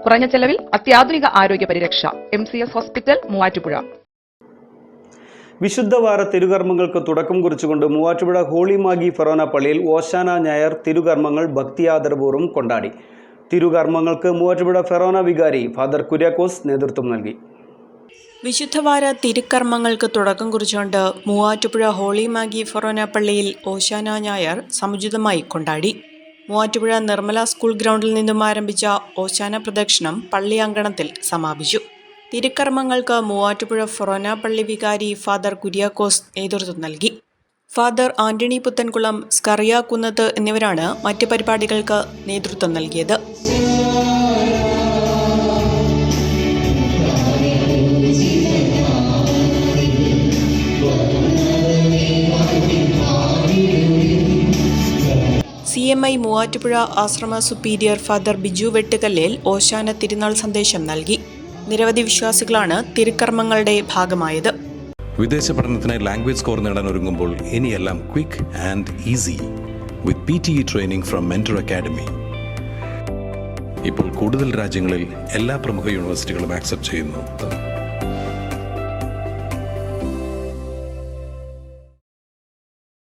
കുറഞ്ഞ ചെലവിൽ അത്യാധുനിക ആരോഗ്യ പരിരക്ഷ. MCS hospital, Muvattupuzha. വിശുദ്ധവാര തിരുകർമ്മങ്ങൾക്ക് തുടക്കം കുറിച്ചുകൊണ്ട് മൂവാറ്റുപുഴ ഹോളി മാഗി ഫെറോന പള്ളിയിൽ ഓശാന ഞായർ തിരുകർമ്മങ്ങൾ ഭക്തിയാദരപൂർവ്വം കൊണ്ടാടി. തിരുകർമ്മങ്ങൾക്ക് മൂവാറ്റുപുഴ ഫെറോന വികാരി ഫാദർ കുര്യാക്കോസ് നേതൃത്വം നൽകി. വിശുദ്ധവാര തിരുക്കർമ്മങ്ങൾക്ക് തുടക്കം കുറിച്ചുകൊണ്ട് മൂവാറ്റുപുഴ ഹോളി മാഗി ഫെറോന പള്ളിയിൽ ഓശാന ഞായർ സമുചിതമായി കൊണ്ടാടി. മൂവാറ്റുപുഴ നിർമ്മല സ്കൂൾ ഗ്രൗണ്ടിൽ നിന്നും ആരംഭിച്ച ഓശാന പ്രദക്ഷിണം പള്ളി അങ്കണത്തിൽ സമാപിച്ചു. തിരുക്കർമ്മങ്ങൾക്ക് മൂവാറ്റുപുഴ ഫെറോന പള്ളി വികാരി ഫാദർ കുര്യാക്കോസ് നേതൃത്വം നൽകി. ഫാദർ ആന്റണി പുത്തൻകുളം, സ്കറിയ കുന്നത്ത് എന്നിവരാണ് മറ്റ് പരിപാടികൾക്ക് നേതൃത്വം നൽകിയത്. CMI മൂവാറ്റുപുഴ ആശ്രമ സുപ്പീരിയർ ഫാദർ ബിജു വെട്ടുകല്ലേൽ ഓശാന തിരുനാൾ സന്ദേശം നൽകി. നിരവധി വിശ്വാസികളാണ് തിരുക്കർമ്മങ്ങളുടെ ഭാഗമായത്. വിദേശ പഠനത്തിനായി ലാംഗ്വേജ് സ്കോർ നേടാൻ ഒരുങ്ങുമ്പോൾ ഇനിയെല്ലാം quick and easy with PTE training from mentor academy. ഇപ്പോൾ കൂടുതൽ രാജ്യങ്ങളിൽ എല്ലാ പ്രമുഖ യൂണിവേഴ്സിറ്റികളും ആക്സെപ്റ്റ് ചെയ്യുന്നു.